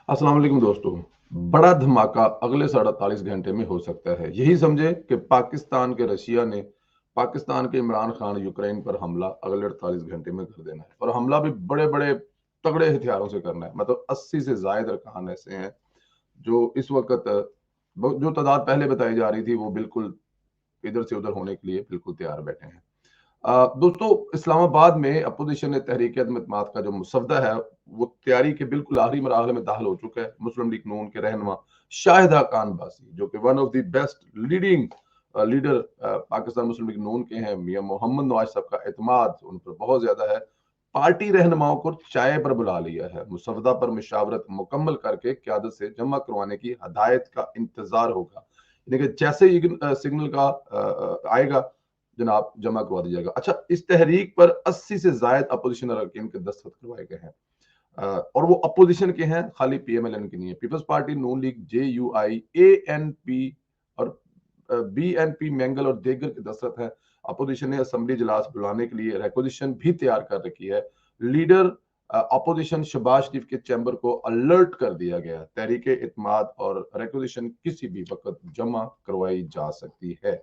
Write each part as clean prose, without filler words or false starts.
अस्सलाम वालेकुम दोस्तों। बड़ा धमाका अगले 48 घंटे में हो सकता है। यही समझे कि पाकिस्तान के रशिया ने पाकिस्तान के इमरान खान यूक्रेन पर हमला अगले 48 घंटे में कर देना है, और हमला भी बड़े-बड़े तगड़े हथियारों से करना है। मतलब 80 से ज़ायद अरकान ऐसे हैं जो इस वक़्त जो तादाद पहले बताई जा रही थी वो बिल्कुल इधर से उधर होने के लिए बिल्कुल तैयार बैठे हैं। दोस्तों, इस्लामाबाद में अपोजिशन ने तहरीक अदम एतमाद का जो मुसवदा है वो तैयारी के बिल्कुल आखिरी मराहल में दाखिल हो चुका है। मुस्लिम लीग नून के रहनुमा शाहिदा खान बासी, जो कि one of the best leading leader Pakistan Muslim League Noon के हैं, मियां मोहम्मद नवाज साहब का एतमाद उन पर बहुत ज्यादा है। पार्टी रहनुमाओं को चाय पर बुला लिया है। मुसवदा पर मुशावरत मुकम्मल करके क्यादत से जमा करवाने की हदायत का इंतजार होगा। यानी कि जैसे ही सिग्नल का आएगा जनाब जमा करवा दिया जाएगा। अच्छा, इस तहरीक पर 80 से जायद अपोजिशन अरकान के दस्तखत करवाए गए हैं, और वो अपोजिशन के हैं, खाली पीएमएलएन के नहीं है। पीपल्स पार्टी, नून लीग, जेयूआई, एएनपी और बीएनपी मैंगल और देगर के दस्तखत हैं। अपोजिशन ने असेंबली इजलास बुलाने के लिए रिक्वेजिशन भी तैयार कर रखी है। लीडर अपोजिशन शहबाज शरीफ के चैम्बर को अलर्ट कर दिया गया। तहरीक इत्माद और रिक्वेजिशन किसी भी वक्त जमा करवाई जा सकती है।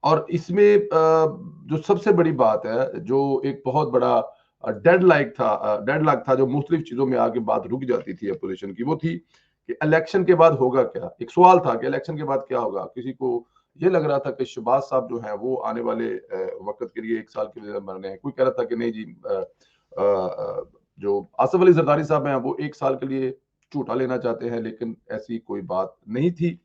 और इसमें जो सबसे बड़ी बात है, जो एक बहुत बड़ा डेडलॉक था जो मुख्तलिफ चीजों में आगे बात रुक जाती थी अपोजिशन की, वो थी कि इलेक्शन के बाद होगा क्या। एक सवाल था कि इलेक्शन के बाद क्या होगा। किसी को ये लग रहा था कि शहबाज साहब जो हैं वो आने वाले वक्त के लिए 1 साल के लिए बन रहे हैं। कोई कह रहा था कि नहीं जी, जो आसफ अली जरदारी साहब हैं वो 1 साल के लिए झूठा लेना चाहते हैं, लेकिन ऐसी कोई बात नहीं थी।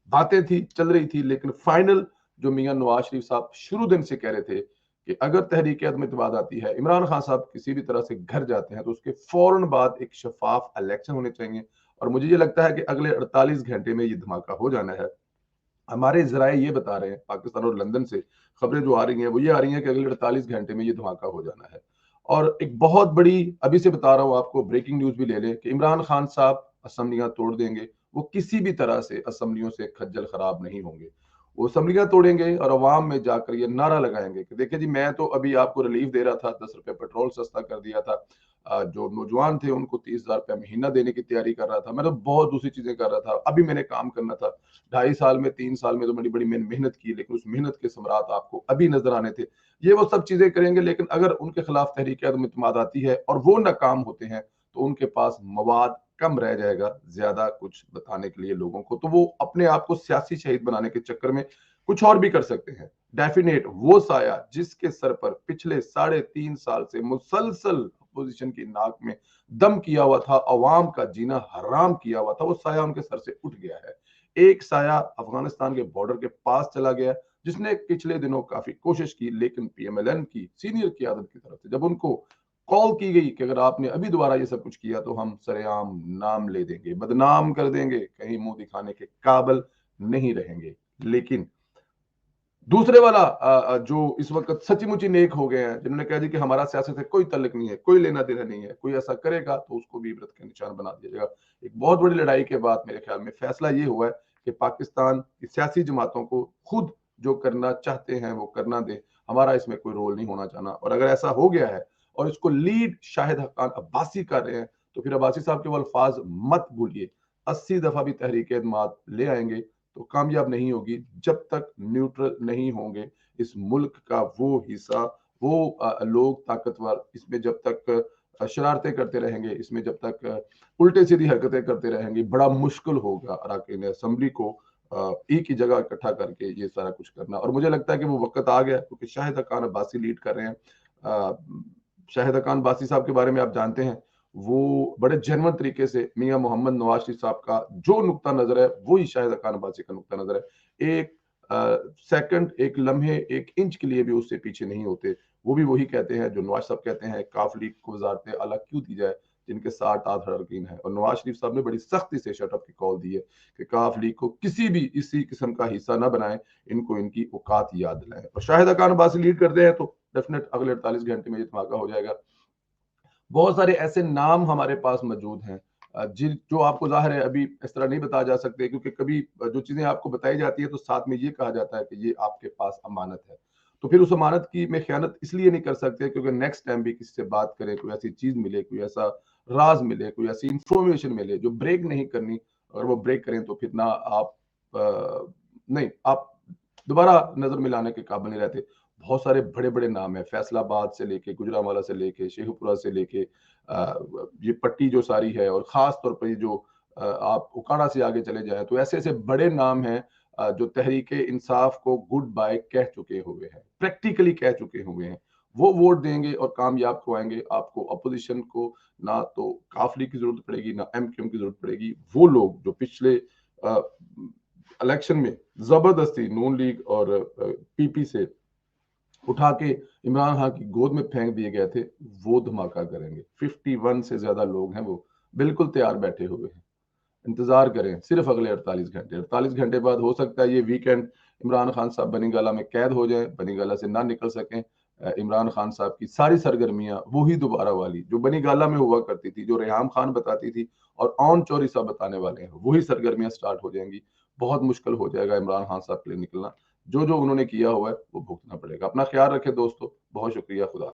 बातें थी, चल रही थी, लेकिन फाइनल जो मियां नवाज शरीफ साहब शुरू दिन से कह रहे थे कि अगर तहरीक अदम एतमाद आती है, इमरान खान साहब किसी भी तरह से घर जाते हैं, तो उसके फौरन बाद एक शफाफ इलेक्शन होने चाहिए। और मुझे ये लगता है कि अगले 48 घंटे में ये धमाका हो जाना है। हमारे जराए ये बता रहे हैं, पाकिस्तान और लंदन से खबरें जो आ रही हैं वो ये आ रही हैं कि अगले 48 घंटे में ये धमाका हो जाना है। और एक बहुत बड़ी, अभी से बता रहा हूं आपको, ब्रेकिंग न्यूज भी ले लें कि इमरान खान साहब असम्बलियां तोड़ देंगे। वो किसी भी तरह से असम्बलियों से खज्जल खराब नहीं होंगे। वो असम्बलियां तोड़ेंगे और अवाम में जाकर ये नारा लगाएंगे कि देखिए जी, मैं तो अभी आपको रिलीफ दे रहा था, 10 रुपए पेट्रोल सस्ता कर दिया था, जो नौजवान थे उनको 30,000 रुपया महीना देने की तैयारी कर रहा था, मैं तो बहुत दूसरी चीजें कर रहा था, अभी मैंने काम करना था। 2.5 साल में, 3 साल में तो बड़ी बड़ी मैंने मेहनत की, लेकिन उस मेहनत के समरात आपको अभी नजर आने थे। ये वो सब चीजें करेंगे। लेकिन अगर उनके खिलाफ तहरीक अदम एतमाद आती है और वो नाकाम होते हैं, तो उनके पास मवाद कम रह जाएगा ज्यादा कुछ बताने के लिए लोगों को। तो वो अपने आप को सियासी शहीद बनाने के चक्कर में कुछ और भी कर सकते हैं। डेफिनेट वो साया जिसके सर पर पिछले 3.5 साल से मुसलसल अपोजिशन की नाक में दम किया हुआ था, अवाम का जीना हराम किया हुआ था, वो साया उनके सर से उठ गया है। एक साया अफगानिस्तान के बॉर्डर के पास चला गया, जिसने पिछले दिनों काफी कोशिश की, लेकिन पीएमएलएन की सीनियर क्यादत की तरफ से जब उनको कॉल की गई कि अगर आपने अभी दोबारा ये सब कुछ किया तो हम सरेआम नाम ले देंगे, बदनाम कर देंगे, कहीं मुंह दिखाने के काबिल नहीं रहेंगे। लेकिन दूसरे वाला जो इस वक्त सची मुची नेक हो गए हैं, जिन्होंने कहा जी कि हमारा सियासत से कोई तल्लुक नहीं है, कोई लेना देना नहीं है, कोई ऐसा करेगा तो उसको भी इबरत का निशान बना दिया जाएगा। एक बहुत बड़ी लड़ाई के बाद मेरे ख्याल में फैसला ये हुआ है कि पाकिस्तान की सियासी जमातों को खुद जो करना चाहते हैं वो करना दे, हमारा इसमें कोई रोल नहीं होना चाहना। और अगर ऐसा हो गया है और इसको लीड शाहिद हक्कान अब्बासी कर रहे हैं, तो फिर अब्बासी साहब के वो अल्फाज मत भूलिए। 80 दफा भी तहरीक एतमाद ले आएंगे तो कामयाब नहीं होगी जब तक न्यूट्रल नहीं होंगे। इस मुल्क का वो हिस्सा, वो लोग ताकतवर, इसमें जब तक शरारतें करते रहेंगे, इसमें जब तक उल्टे सीधी हरकतें करते रहेंगे, बड़ा मुश्किल होगा अरकान असेंबली को एक ही जगह इकट्ठा करके ये सारा कुछ करना। और मुझे लगता है कि वो वक्त आ गया, क्योंकि शाहिद खान अब्बासी लीड कर रहे हैं। शाहिद खान अब्बासी साहब के बारे में आप जानते हैं, वो बड़े जेन्युइन तरीके से मियां मोहम्मद नवाज शरीफ साहब का जो नुक्ता नजर है वही शाहिद खान अब्बासी का नुक्ता नजर है। एक सेकंड, एक लम्हे, एक इंच के लिए भी उससे पीछे नहीं होते। वो भी वही कहते हैं जो नवाज साहब कहते हैं, काफ लीग को वजारतें अलग क्यों दी जाए जिनके 60 अरकान है। और नवाज शरीफ साहब ने बड़ी सख्ती से शटअप की कॉल दी है कि काफ लीग को किसी भी इसी किस्म का हिस्सा ना बनाए, इनको इनकी औकात याद दिलाएं। और शाहिद खान अब्बासी लीड करते हैं तो डेफिनेट अगले 48 घंटे में ये धमाका हो जाएगा। बहुत सारे ऐसे नाम हमारे पास मौजूद हैं जिन जो आपको ज़ाहिर है अभी इस तरह नहीं बताया जा सकते, क्योंकि कभी जो चीज़ें आपको बताई जाती है तो साथ में ये कहा जाता है कि ये आपके पास अमानत है। तो फिर उस अमानत की में खयानत इसलिए नहीं कर सकते क्योंकि नेक्स्ट टाइम भी किसी से बात करें, कोई ऐसी चीज़ मिले, कोई ऐसा راز ملے, کوئی ایسی انفارمیشن ملے جو بریک نہیں کرنی. اگر وہ بریک کریں تو پھر نہ آپ نہیں, آپ دوبارہ نظر ملانے کے قابل نہیں رہتے. بہت سارے بڑے بڑے نام ہیں, فیصل آباد سے لے کے گجرانوالہ سے لے کے شیخو پورہ سے لے کے یہ پٹی جو ساری ہے, اور خاص طور پر یہ جو آپ اکاڑا سے آگے چلے جائیں تو ایسے ایسے بڑے نام ہیں جو تحریک انصاف کو گڈ بائی کہہ چکے ہوئے ہیں, پریکٹیکلی کہہ چکے ہوئے ہیں. وہ ووٹ دیں گے اور کامیاب کروائیں گے آپ کو. اپوزیشن کو نہ تو کافلی کی ضرورت پڑے گی, نہ ایم کیو ایم کی ضرورت پڑے گی. وہ لوگ جو پچھلے الیکشن میں زبردستی نون لیگ اور پی پی سے اٹھا کے عمران خان کی گود میں پھینک دیے گئے تھے, وہ دھماکہ کریں گے. 51 سے زیادہ لوگ ہیں, وہ بالکل تیار بیٹھے ہوئے ہیں. انتظار کریں صرف اگلے 48 گھنٹے بعد ہو سکتا ہے یہ ویکینڈ عمران خان صاحب بنی گالہ میں قید ہو جائیں, بنی گالہ سے نہ نکل سکیں. عمران خان صاحب کی ساری سرگرمیاں وہی دوبارہ والی جو بنی گالہ میں ہوا کرتی تھی, جو ریحام خان بتاتی تھی اور اون چوری صاحب بتانے والے ہیں, وہی سرگرمیاں سٹارٹ ہو جائیں گی. بہت مشکل ہو جائے گا عمران خان صاحب کے لیے نکلنا. جو انہوں نے کیا ہوا ہے وہ بھگتنا پڑے گا. اپنا خیال رکھیں دوستو, بہت شکریہ. خدا